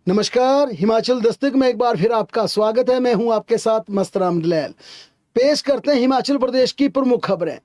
नमस्कार। हिमाचल दस्तक में एक बार फिर आपका स्वागत है। मैं हूं आपके साथ मस्तराम दलैल। पेश करते हैं हिमाचल प्रदेश की प्रमुख खबरें।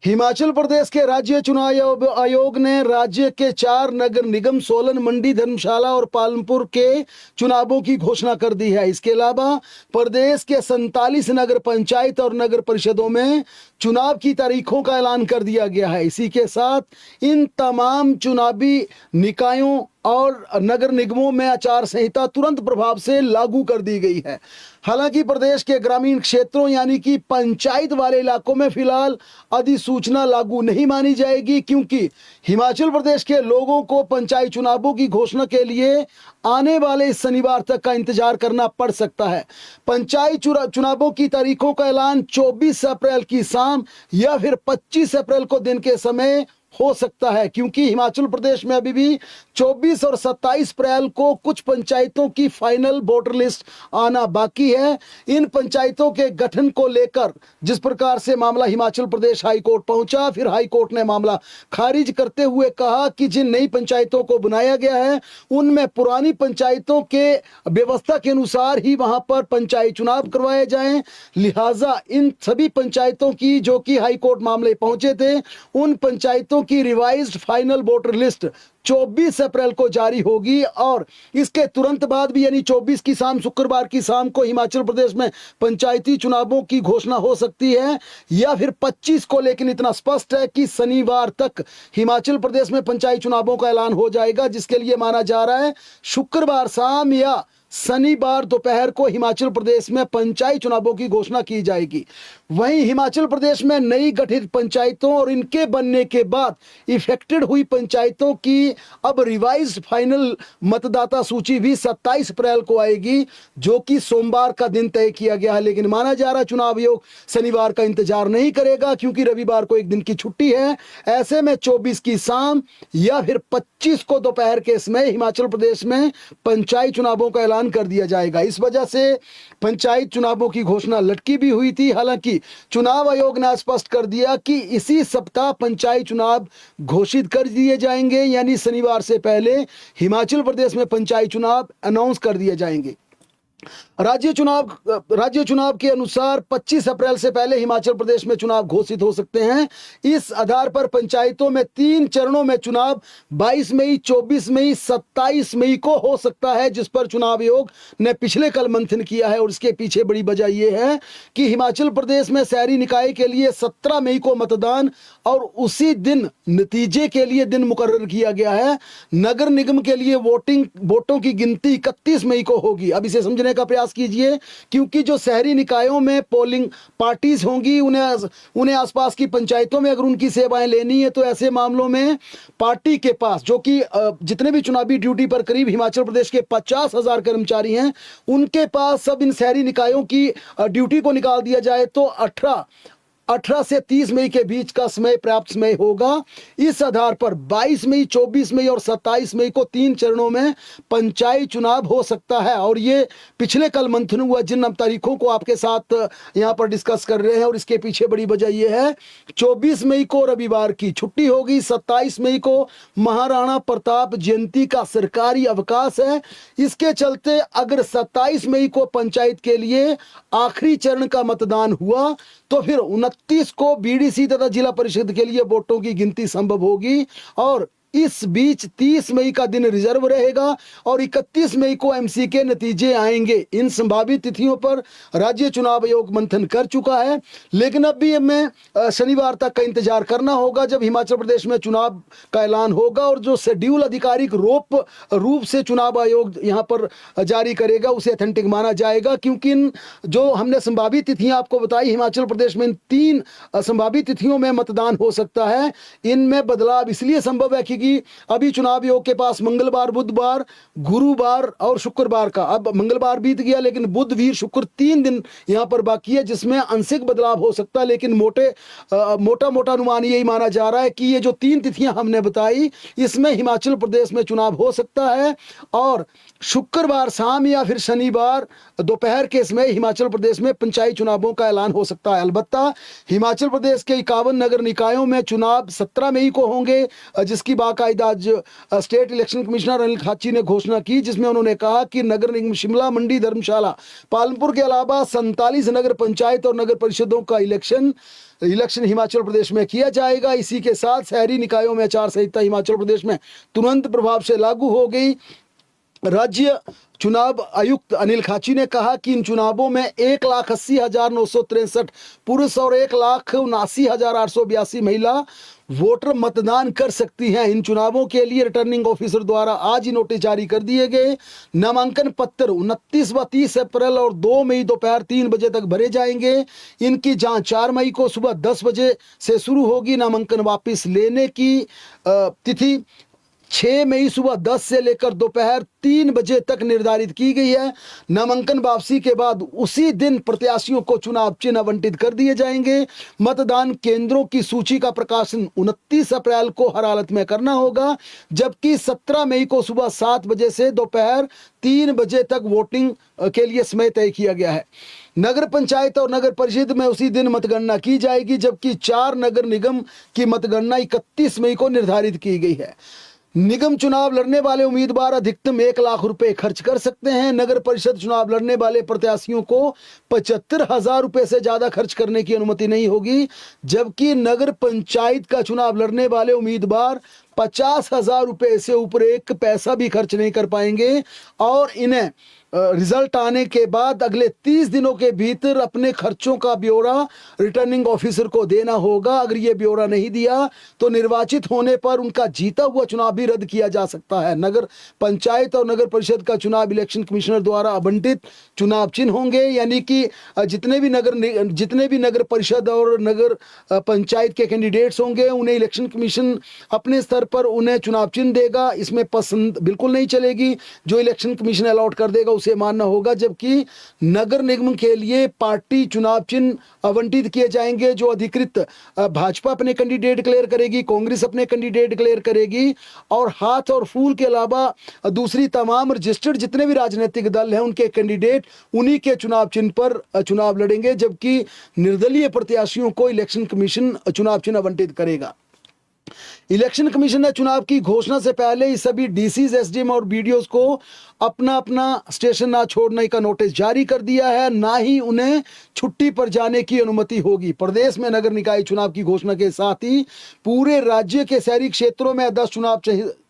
हिमाचल प्रदेश के राज्य चुनाव आयोग ने राज्य के 4 नगर निगम सोलन, मंडी, धर्मशाला और पालमपुर के चुनावों की घोषणा कर दी है। इसके अलावा प्रदेश के 47 नगर पंचायत और नगर परिषदों में चुनाव की तारीखों का ऐलान कर दिया गया है। इसी के साथ इन तमाम चुनावी निकायों और नगर निगमों में आचार संहिता तुरंत प्रभाव से लागू कर दी गई है। हालांकि प्रदेश के ग्रामीण क्षेत्रों यानी कि पंचायत वाले इलाकों में फिलहाल अधिसूचना लागू नहीं मानी जाएगी, क्योंकि हिमाचल प्रदेश के लोगों को पंचायत चुनावों की घोषणा के लिए आने वाले इस शनिवार तक का इंतजार करना पड़ सकता है। पंचायत चुनावों की तारीखों का ऐलान 24 अप्रैल की शाम या फिर 25 अप्रैल को दिन के समय हो सकता है, क्योंकि हिमाचल प्रदेश में अभी भी 24 और 27 अप्रैल को कुछ पंचायतों की फाइनल वोटर लिस्ट आना बाकी है। इन पंचायतों के गठन को लेकर जिस प्रकार से मामला हिमाचल प्रदेश हाई कोर्ट पहुंचा, फिर हाई कोर्ट ने मामला खारिज करते हुए कहा कि जिन नई पंचायतों को बनाया गया है उनमें पुरानी पंचायतों के व्यवस्था के अनुसार ही वहां पर पंचायत चुनाव करवाए जाएं। लिहाजा इन सभी पंचायतों की जो कि हाई कोर्ट मामले पहुंचे थे, उन पंचायतों की रिवाइज्ड फाइनल वोटर लिस्ट 24 अप्रैल को जारी होगी और इसके तुरंत बाद भी यानी 24 की शाम, शुक्रवार की शाम को हिमाचल प्रदेश में पंचायती चुनावों की घोषणा हो सकती है या फिर 25 को। लेकिन इतना स्पष्ट है कि शनिवार तक हिमाचल प्रदेश में पंचायत चुनावों का ऐलान हो जाएगा, जिसके लिए माना जा रहा है शुक्रवार शाम या शनिवार दोपहर को हिमाचल प्रदेश में पंचायत चुनावों की घोषणा की जाएगी। वहीं हिमाचल प्रदेश में नई गठित पंचायतों और इनके बनने के बाद इफेक्टेड हुई पंचायतों की अब रिवाइज्ड फाइनल मतदाता सूची भी 27 अप्रैल को आएगी, जो कि सोमवार का दिन तय किया गया है। लेकिन माना जा रहा है चुनाव आयोग शनिवार का इंतजार नहीं करेगा, क्योंकि रविवार को एक दिन की छुट्टी है। ऐसे में 24 की शाम या फिर 25 को दोपहर के समय हिमाचल प्रदेश में पंचायत चुनावों का ऐलान कर दिया जाएगा। इस वजह से पंचायत चुनावों की घोषणा लटकी भी हुई थी। हालांकि चुनाव आयोग ने स्पष्ट कर दिया कि इसी सप्ताह पंचायत चुनाव घोषित कर दिए जाएंगे, यानी शनिवार से पहले हिमाचल प्रदेश में पंचायत चुनाव अनाउंस कर दिए जाएंगे। राज्य चुनाव के अनुसार 25 अप्रैल से पहले हिमाचल प्रदेश में चुनाव घोषित हो सकते हैं। इस आधार पर पंचायतों में 3 चरणों में चुनाव 22 मई, 24 मई, 27 मई को हो सकता है, जिस पर चुनाव आयोग ने पिछले कल मंथन किया है। और इसके पीछे बड़ी वजह यह है कि हिमाचल प्रदेश में शहरी निकाय के लिए 17 मई को मतदान और उसी दिन नतीजे के लिए दिन मुकर्रर किया गया है। नगर निगम के लिए वोटों की गिनती 31 मई को होगी। अब इसे समझने का प्रयास कीजिए, क्योंकि जो शहरी निकायों में पोलिंग पार्टीज होंगी, उन्हें आसपास की पंचायतों में अगर उनकी सेवाएं लेनी है तो ऐसे मामलों में पार्टी के पास, जो कि जितने भी चुनावी ड्यूटी पर करीब हिमाचल प्रदेश के 50,000 कर्मचारी हैं, उनके पास सब इन शहरी निकायों की ड्यूटी को निकाल दिया जाए तो 18 से 30 मई के बीच का समय पर्याप्त समय होगा। इस आधार पर 22 मई, 24 मई और 27 मई को 3 चरणों में पंचायत चुनाव हो सकता है। और ये पिछले कल मंथन हुआ जिन तारीखों को आपके साथ यहाँ पर डिस्कस कर रहे हैं, और इसके पीछे बड़ी वजह यह है 24 मई को रविवार की छुट्टी होगी, 27 मई को महाराणा प्रताप जयंती का सरकारी अवकाश है। इसके चलते अगर 27 मई को पंचायत के लिए आखिरी चरण का मतदान हुआ तो फिर 29 को बीडीसी तथा जिला परिषद के लिए वोटों की गिनती संभव होगी। और इस बीच 30 मई का दिन रिजर्व रहेगा और 31 मई को एमसी के नतीजे आएंगे। इन संभावित तिथियों पर राज्य चुनाव आयोग मंथन कर चुका है, लेकिन अब भी हमें शनिवार तक का इंतजार करना होगा, जब हिमाचल प्रदेश में चुनाव का ऐलान होगा और जो शेड्यूल आधिकारिक रूप से चुनाव आयोग यहाँ पर जारी करेगा उसे अथेंटिक माना जाएगा। क्योंकि इन जो हमने संभावित तिथियां आपको बताई, हिमाचल प्रदेश में इन 3 संभावित तिथियों में मतदान हो सकता है। इनमें बदलाव इसलिए संभव है कि अभी चुनाव आयोग के पास मंगलवार, बुधवार, गुरुवार और शुक्रवार का, अब मंगलवार बीत गया लेकिन बुध, वीर, शुक्र 3 दिन यहां पर बाकी है, जिसमें आंशिक बदलाव हो सकता है। लेकिन मोटा अनुमान यही माना जा रहा है कि ये जो 3 तिथियां हमने बताई, इसमें हिमाचल प्रदेश में चुनाव हो सकता है और शुक्रवार शाम या फिर शनिवार दोपहर के समय हिमाचल प्रदेश में पंचायत चुनावों का ऐलान हो सकता है। अलबत्ता हिमाचल प्रदेश के 51 नगर निकायों में चुनाव 17 मई को होंगे, जिसकी बात बाकायदा आज state election commissioner Anil Khachi ने घोषणा की, जिसमें उन्होंने कहा कि नगर निगम शिमला, मंडी, धर्मशाला, पालमपुर के अलावा 47 नगर पंचायत और नगर परिषदों का इलेक्शन हिमाचल प्रदेश में किया जाएगा। इसी के साथ शहरी निकायों में आचार संहिता हिमाचल प्रदेश में तुरंत प्रभाव से लागू हो गई। राज्य चुनाव आयुक्त अनिल खाची ने कहा कि इन चुनावों में 1,80,963 पुरुष और 1,79,882 महिला वोटर मतदान कर सकती हैं। इन चुनावों के लिए रिटर्निंग ऑफिसर द्वारा आज ही नोटिस जारी कर दिए गए। नामांकन पत्र 29 व 30 अप्रैल और 2 मई दोपहर 3 बजे तक भरे जाएंगे। इनकी जांच 4 मई को सुबह 10 बजे से शुरू होगी। नामांकन वापस लेने की तिथि 6 मई सुबह 10 से लेकर दोपहर 3 बजे तक निर्धारित की गई है। नामांकन वापसी के बाद उसी दिन प्रत्याशियों को चुनाव चिन्ह आवंटित कर दिए जाएंगे। मतदान केंद्रों की सूची का प्रकाशन 29 अप्रैल को हर हालत में करना होगा, जबकि 17 मई को सुबह 7 बजे से दोपहर 3 बजे तक वोटिंग के लिए समय तय किया गया है। नगर पंचायत और नगर परिषद में उसी दिन मतगणना की जाएगी, जबकि 4 नगर निगम की मतगणना 31 मई को निर्धारित की गई है। निगम चुनाव लड़ने वाले उम्मीदवार अधिकतम 1 लाख रुपए खर्च कर सकते हैं। नगर परिषद चुनाव लड़ने वाले प्रत्याशियों को 75,000 रुपए से ज्यादा खर्च करने की अनुमति नहीं होगी, जबकि नगर पंचायत का चुनाव लड़ने वाले उम्मीदवार 50,000 रुपए से ऊपर एक पैसा भी खर्च नहीं कर पाएंगे और इन्हें रिजल्ट आने के बाद अगले 30 दिनों के भीतर अपने खर्चों का ब्यौरा रिटर्निंग ऑफिसर को देना होगा। अगर ये ब्यौरा नहीं दिया तो निर्वाचित होने पर उनका जीता हुआ चुनाव भी रद्द किया जा सकता है। नगर पंचायत और नगर परिषद का चुनाव इलेक्शन कमिश्नर द्वारा आवंटित चुनाव चिन्ह होंगे, यानी कि जितने भी नगर परिषद और नगर पंचायत के कैंडिडेट्स होंगे उन्हें इलेक्शन कमीशन अपने स्तर पर उन्हें चुनाव चिन्ह देगा। इसमें पसंद बिल्कुल नहीं चलेगी, जो इलेक्शन कमीशन अलॉट कर देगा उसे मानना होगा। जबकि नगर निगम के लिए पार्टी चुनाव चिन्ह आवंटित किए जाएंगे, जो अधिकृत भाजपा अपने कैंडिडेट डिक्लेयर करेगी, कांग्रेस अपने कैंडिडेट डिक्लेयर करेगी और हाथ और फूल के अलावा दूसरी तमाम रजिस्टर्ड जितने भी राजनीतिक दल हैं उनके कैंडिडेट उन्हीं के चुनाव चिन्ह पर चुनाव लड़ेंगे, जबकि निर्दलीय प्रत्याशियों को इलेक्शन कमीशन चुनाव चिन्ह आवंटित करेगा। इलेक्शन कमीशन ने चुनाव की घोषणा से पहले ही सभी डीसीज, एसडीएम और बीडीओज को अपना अपना स्टेशन ना छोड़ने का नोटिस जारी कर दिया है, ना ही उन्हें छुट्टी पर जाने की अनुमति होगी। प्रदेश में नगर निकाय चुनाव की घोषणा के साथ ही पूरे राज्य के शहरी क्षेत्रों में 10 चुनाव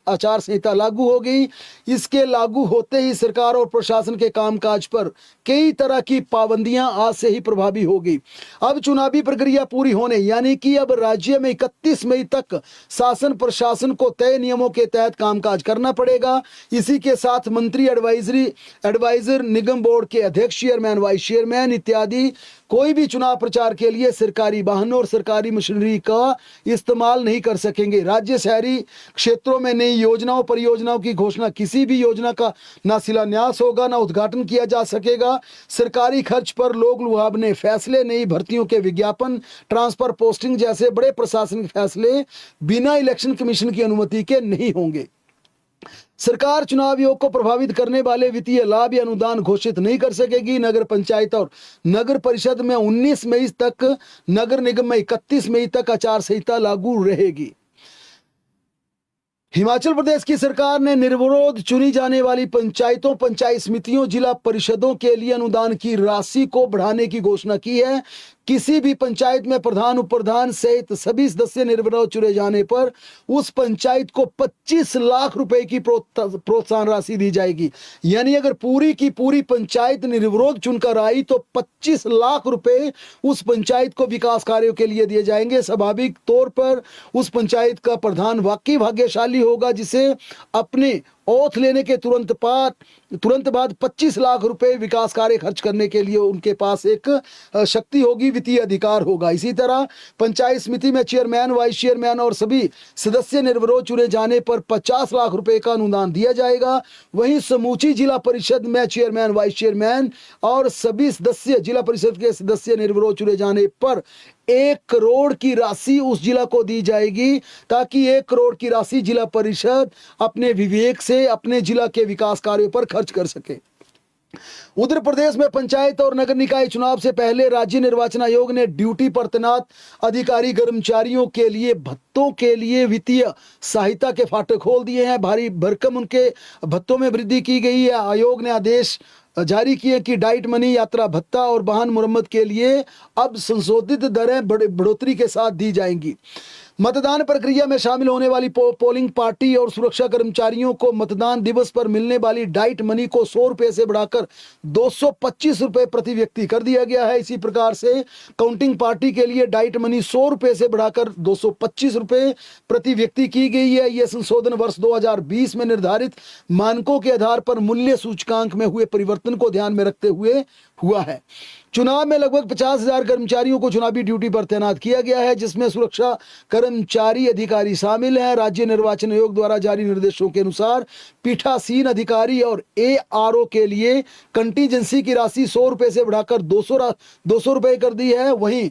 आचार संहिता लागू हो गई। इसके लागू होते ही सरकार और प्रशासन के कामकाज पर कई तरह की पाबंदियां आज से ही प्रभावी होगी। अब चुनावी प्रक्रिया पूरी होने यानी कि अब राज्य में 31 मई तक शासन प्रशासन को तय नियमों के तहत कामकाज करना पड़ेगा। इसी के साथ मंत्री, एडवाइजर, निगम बोर्ड के अध्यक्ष, चेयरमैन, वाइस चेयरमैन इत्यादि कोई भी चुनाव प्रचार के लिए सरकारी वाहनों और सरकारी मशीनरी का इस्तेमाल नहीं कर सकेंगे। राज्य शहरी क्षेत्रों में नई योजनाओं परियोजनाओं की घोषणा, किसी भी योजना का ना शिलान्यास होगा ना उद्घाटन किया जा सकेगा। सरकारी खर्च पर लोग लुभावने फैसले, नई भर्तियों के विज्ञापन, ट्रांसफर पोस्टिंग जैसे बड़े प्रशासनिक फैसले बिना इलेक्शन कमीशन की अनुमति के नहीं होंगे। सरकार चुनाव आयोग को प्रभावित करने वाले वित्तीय लाभ या अनुदान घोषित नहीं कर सकेगी। नगर पंचायत और नगर परिषद में 19 मई तक, नगर निगम में 31 मई तक आचार संहिता लागू रहेगी। हिमाचल प्रदेश की सरकार ने निर्विरोध चुनी जाने वाली पंचायतों, पंचायत समितियों, जिला परिषदों के लिए अनुदान की राशि को बढ़ाने की घोषणा की है। किसी भी पंचायत में प्रधान, उप प्रधान सहित सभी सदस्य निर्विरोध चुने जाने पर उस पंचायत को 25 लाख रुपए की प्रोत्साहन राशि दी जाएगी। यानी अगर पूरी की पूरी पंचायत निर्विरोध चुनकर आई तो 25 लाख रुपए उस पंचायत को विकास कार्यों के लिए दिए जाएंगे। स्वाभाविक तौर पर उस पंचायत का प्रधान वाकई भाग्यशाली होगा, जिसे अपने ओथ लेने के तुरंत बाद 25 लाख रुपए विकास कार्य खर्च करने के लिए उनके पास एक शक्ति होगी, वित्तीय अधिकार होगा। इसी तरह पंचायत समिति में चेयरमैन, वाइस चेयरमैन और सभी सदस्य निर्विरोध चुने जाने पर 50 लाख रुपए का अनुदान दिया जाएगा। वहीं समूची जिला परिषद में चेयरमैन, वाइस चेयरमैन और सभी सदस्य, जिला परिषद के सदस्य निर्विरोध चुने जाने पर 1 करोड़ की राशि उस जिला को दी जाएगी, ताकि 1 करोड़ की राशि जिला परिषद अपने विवेक से अपने जिला के विकास कार्यों पर खर्च कर सके। उत्तर प्रदेश में पंचायत और नगर निकाय चुनाव से पहले राज्य निर्वाचन आयोग ने ड्यूटी पर तैनात अधिकारी कर्मचारियों के लिए भत्तों के लिए वित्तीय सहायता के फाटक खोल दिए हैं। भारी भरकम उनके भत्तों में वृद्धि की गई है। आयोग ने आदेश जारी किए कि डाइट मनी, यात्रा भत्ता और वाहन मुरम्मत के लिए अब संशोधित दरें बढ़ोतरी के साथ दी जाएंगी। मतदान प्रक्रिया में शामिल होने वाली पोलिंग पार्टी और सुरक्षा कर्मचारियों को मतदान दिवस पर मिलने वाली डाइट मनी को 100 रुपए से बढ़ाकर 225 रुपए प्रति व्यक्ति कर दिया गया है। इसी प्रकार से काउंटिंग पार्टी के लिए डाइट मनी 100 रुपए से बढ़ाकर 225 रुपए प्रति व्यक्ति की गई है। यह संशोधन वर्ष 2020 में निर्धारित मानकों के आधार पर मूल्य सूचकांक में हुए परिवर्तन को ध्यान में रखते हुए हुआ है। चुनाव में लगभग 50,000 कर्मचारियों को चुनावी ड्यूटी पर तैनात किया गया है, जिसमें सुरक्षा कर्मचारी अधिकारी शामिल हैं। राज्य निर्वाचन आयोग द्वारा जारी निर्देशों के अनुसार पीठासीन अधिकारी और ARO के लिए कंटीजेंसी की राशि 100 रुपए से बढ़ाकर 200 रुपए कर दी है। वहीं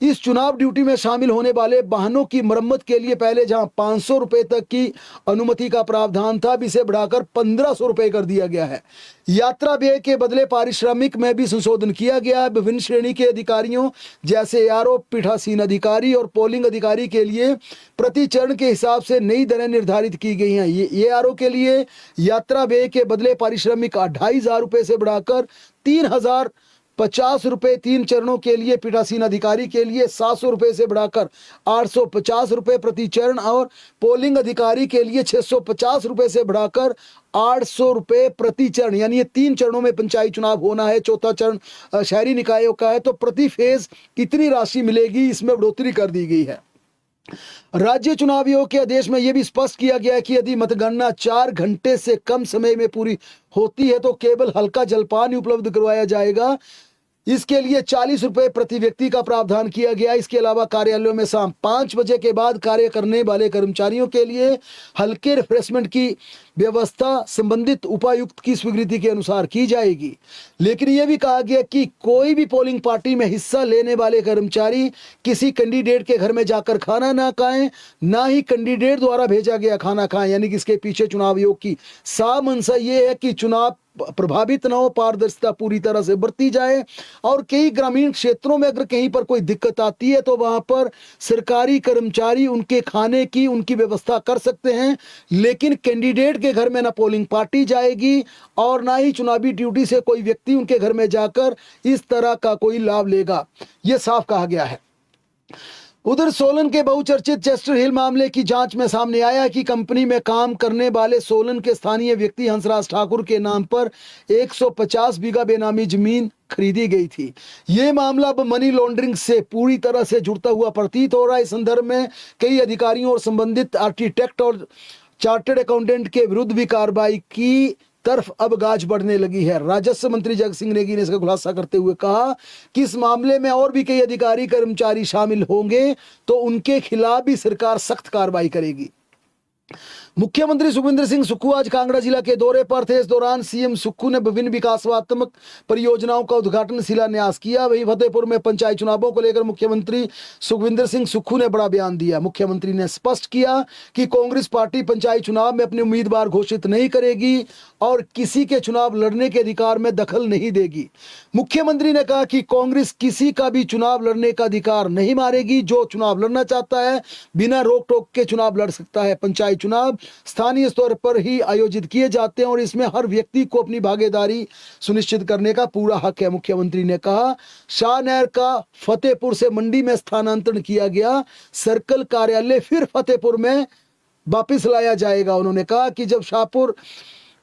इस चुनाव ड्यूटी में शामिल होने वाले वाहनों की मरम्मत के लिए पहले जहां 500 रुपए तक की अनुमति का प्रावधान था, अब इसे बढ़ाकर 1500 रुपए कर दिया गया है। यात्रा व्यय के बदले पारिश्रमिक में भी संशोधन किया गया है। विभिन्न श्रेणी के अधिकारियों जैसे ARO, पीठासीन अधिकारी और पोलिंग अधिकारी के लिए प्रति चरण के हिसाब से नई दरें निर्धारित की गई हैं। ये ARO के लिए यात्रा व्यय के बदले पारिश्रमिक 2500 रुपए से बढ़ाकर 3050 रुपए, 3 चरणों के लिए पीठासीन अधिकारी के लिए 700 रुपए से बढ़ाकर 850 रुपए प्रति चरण और पोलिंग अधिकारी के लिए 650 रुपए से बढ़ाकर 800 रुपए प्रति चरण। यानी ये 3 चरणों में पंचायत चुनाव होना है। चौथा चरण शहरी निकायों का है, तो प्रति फेज कितनी राशि मिलेगी, इसमें बढ़ोतरी कर दी गई है। राज्य चुनाव आयोग के आदेश में यह भी स्पष्ट किया गया है कि यदि मतगणना 4 घंटे से कम समय में पूरी होती है तो केवल हल्का जलपान ही उपलब्ध करवाया जाएगा। इसके लिए 40 रुपए प्रति व्यक्ति का प्रावधान किया गया। इसके अलावा कार्यालयों में शाम 5 बजे के बाद कार्य करने वाले कर्मचारियों के लिए हल्के रिफ्रेशमेंट की व्यवस्था संबंधित उपायुक्त की स्वीकृति के अनुसार की जाएगी। लेकिन यह भी कहा गया कि कोई भी पोलिंग पार्टी में हिस्सा लेने वाले कर्मचारी किसी कैंडिडेट के घर में जाकर खाना ना खाएं, ना ही कैंडिडेट द्वारा भेजा गया खाना खाएं। यानी कि इसके पीछे चुनाव आयोग की साफ मंशा ये है कि चुनाव प्रभावित न हो, पारदर्शिता पूरी तरह से बरती जाए। और कई ग्रामीण क्षेत्रों में अगर कहीं पर कोई दिक्कत आती है तो वहां पर सरकारी कर्मचारी उनके खाने की उनकी व्यवस्था कर सकते हैं, लेकिन कैंडिडेट के घर में ना पोलिंग पार्टी जाएगी और ना ही चुनावी ड्यूटी से कोई व्यक्ति उनके घर में जाकर इस तरह का कोई लाभ लेगा, यह साफ कहा गया है। उधर सोलन के बहुचर्चित चेस्टर हिल मामले की जांच में सामने आया कि कंपनी में काम करने वाले सोलन के स्थानीय व्यक्ति हंसराज ठाकुर के नाम पर 150 बीघा बेनामी जमीन खरीदी गई थी। ये मामला अब मनी लॉन्ड्रिंग से पूरी तरह से जुड़ता हुआ प्रतीत हो रहा है। इस संदर्भ में कई अधिकारियों और संबंधित आर्किटेक्ट और चार्टर्ड अकाउंटेंट के विरुद्ध भी कार्रवाई की तरफ अब गाज बढ़ने लगी है। राजस्व मंत्री जगत सिंह नेगी ने इसका खुलासा करते हुए कहा कि इस मामले में और भी कई अधिकारी कर्मचारी शामिल होंगे तो उनके खिलाफ भी सरकार सख्त कार्रवाई करेगी। मुख्यमंत्री सुखविंदर सिंह सुक्खू आज कांगड़ा जिला के दौरे पर थे। इस दौरान सीएम सुक्खू ने विभिन्न विकासात्मक परियोजनाओं का उद्घाटन शिलान्यास किया। वहीं फतेहपुर में पंचायत चुनावों को लेकर मुख्यमंत्री सुखविंदर सिंह सुक्खू ने बड़ा बयान दिया। मुख्यमंत्री ने स्पष्ट किया कि कांग्रेस पार्टी पंचायत चुनाव में अपने उम्मीदवार घोषित नहीं करेगी और किसी के चुनाव लड़ने के अधिकार में दखल नहीं देगी। मुख्यमंत्री ने कहा कि कांग्रेस किसी का भी चुनाव लड़ने का अधिकार नहीं मारेगी। जो चुनाव लड़ना चाहता है बिना रोक टोक के चुनाव लड़ सकता है। पंचायत चुनाव स्थानीय स्तर पर ही आयोजित किए जाते हैं और इसमें हर व्यक्ति को अपनी भागीदारी सुनिश्चित करने का पूरा हक है। मुख्यमंत्री ने कहा शाहनहर का फतेहपुर से मंडी में स्थानांतरण किया गया, सर्कल कार्यालय फिर फतेहपुर में वापस लाया जाएगा। उन्होंने कहा कि जब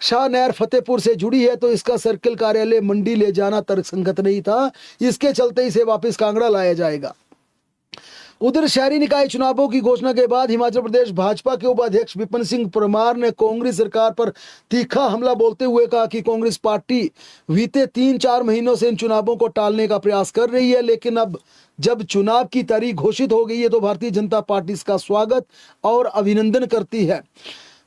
शाहनहर फतेहपुर से जुड़ी है तो इसका सर्कल कार्यालय मंडी ले जाना तर्कसंगत नहीं था, इसके चलते इसे वापस कांगड़ा लाया जाएगा। उधर शहरी निकाय चुनावों की घोषणा के बाद हिमाचल प्रदेश भाजपा के उपाध्यक्ष विपिन सिंह परमार ने कांग्रेस सरकार पर तीखा हमला बोलते हुए कहा कि कांग्रेस पार्टी बीते 3-4 महीनों से इन चुनावों को टालने का प्रयास कर रही है, लेकिन अब जब चुनाव की तारीख घोषित हो गई है तो भारतीय जनता पार्टी इसका स्वागत और अभिनंदन करती है।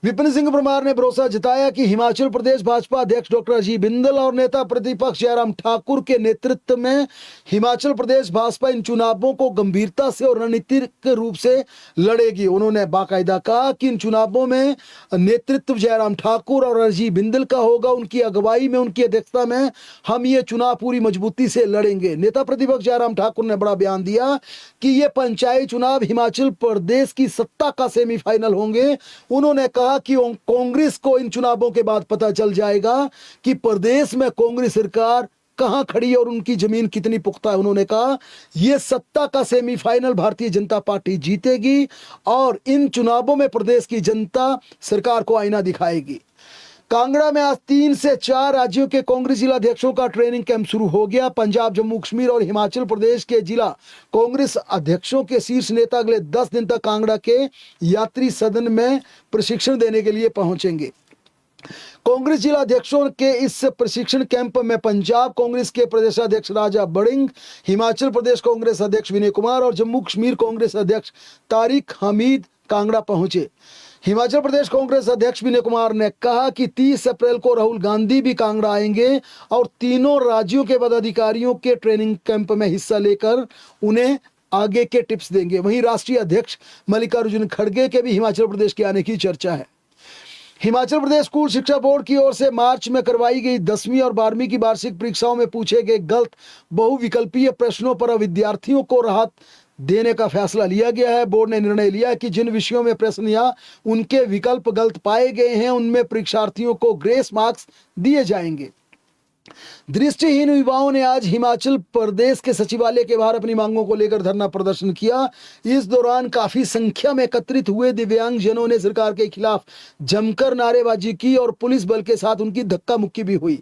विपिन सिंह परमार ने भरोसा जताया कि हिमाचल प्रदेश भाजपा अध्यक्ष डॉक्टर अजीत बिंदल और नेता प्रतिपक्ष जयराम ठाकुर के नेतृत्व में हिमाचल प्रदेश भाजपा इन चुनावों को गंभीरता से और रणनीतिक रूप से लड़ेगी। उन्होंने बाकायदा कहा कि इन चुनावों में नेतृत्व जयराम ठाकुर और अजीत बिंदल का होगा। उनकी अगुवाई में, उनकी अध्यक्षता में हम ये चुनाव पूरी मजबूती से लड़ेंगे। नेता प्रतिपक्ष जयराम ठाकुर ने बड़ा बयान दिया कि ये पंचायती चुनाव हिमाचल प्रदेश की सत्ता का सेमीफाइनल होंगे। उन्होंने कहा कि कांग्रेस को इन चुनावों के बाद पता चल जाएगा कि प्रदेश में कांग्रेस सरकार कहां खड़ी और उनकी जमीन कितनी पुख्ता है। उन्होंने कहा यह सत्ता का सेमीफाइनल भारतीय जनता पार्टी जीतेगी और इन चुनावों में प्रदेश की जनता सरकार को आईना दिखाएगी। कांगड़ा में आज 3 से 4 राज्यों के कांग्रेस जिला अध्यक्षों का ट्रेनिंग कैंप शुरू हो गया। पंजाब, जम्मू कश्मीर और हिमाचल प्रदेश के जिला कांग्रेस अध्यक्षों के शीर्ष नेता अगले 10 दिन तक कांगड़ा के यात्री सदन में प्रशिक्षण देने के लिए पहुंचेंगे। कांग्रेस जिला अध्यक्षों के इस प्रशिक्षण कैंप में पंजाब कांग्रेस के प्रदेशाध्यक्ष राजा बड़िंग, हिमाचल प्रदेश कांग्रेस अध्यक्ष विनय कुमार और जम्मू कश्मीर कांग्रेस अध्यक्ष तारिक हमीद कांगड़ा पहुंचे। हिमाचल प्रदेश कांग्रेस अध्यक्ष विनय कुमार ने कहा कि 30 अप्रैल को राहुल गांधी भी कांगड़ा आएंगे और तीनों राज्यों के पदाधिकारियों के ट्रेनिंग कैंप में हिस्सा लेकर उन्हें आगे के टिप्स देंगे। वहीं राष्ट्रीय अध्यक्ष मल्लिकार्जुन खड़गे के भी हिमाचल प्रदेश के आने की चर्चा है। हिमाचल प्रदेश स्कूल शिक्षा बोर्ड की ओर से मार्च में करवाई गई 10वीं और 12वीं की वार्षिक परीक्षाओं में पूछे गए गलत बहुविकल्पीय प्रश्नों पर विद्यार्थियों को राहत देने का फैसला लिया गया है। बोर्ड ने निर्णय लिया कि जिन विषयों में प्रश्न या उनके विकल्प गलत पाए गए हैं उनमें परीक्षार्थियों को ग्रेस मार्क्स दिए जाएंगे। दृष्टिहीन युवाओं ने आज हिमाचल प्रदेश के सचिवालय के बाहर अपनी मांगों को लेकर धरना प्रदर्शन किया। इस दौरान काफी संख्या में एकत्रित हुए दिव्यांगजनों ने सरकार के खिलाफ जमकर नारेबाजी की और पुलिस बल के साथ उनकी धक्का मुक्की भी हुई।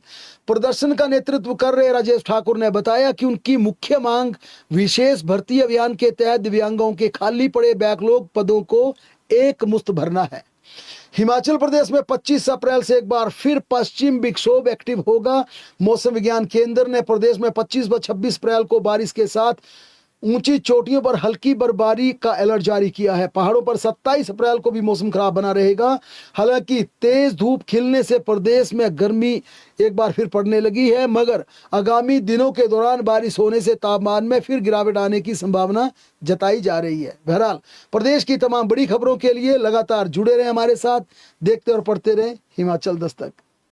प्रदर्शन का नेतृत्व कर रहे राजेश ठाकुर ने बताया कि उनकी मुख्य मांग विशेष भर्ती अभियान के तहत दिव्यांगों के खाली पड़े बैकलॉग पदों को एक मुश्त भरना है। हिमाचल प्रदेश में 25 अप्रैल से एक बार फिर पश्चिम विक्षोभ एक्टिव होगा। मौसम विज्ञान केंद्र ने प्रदेश में 25 व 26 अप्रैल को बारिश के साथ ऊंची चोटियों पर हल्की बर्फबारी का अलर्ट जारी किया है। पहाड़ों पर 27 अप्रैल को भी मौसम खराब बना रहेगा। हालांकि तेज धूप खिलने से प्रदेश में गर्मी एक बार फिर पड़ने लगी है, मगर आगामी दिनों के दौरान बारिश होने से तापमान में फिर गिरावट आने की संभावना जताई जा रही है। बहरहाल प्रदेश की तमाम बड़ी खबरों के लिए लगातार जुड़े रहें हमारे साथ, देखते और पढ़ते रहें हिमाचल दस्तक।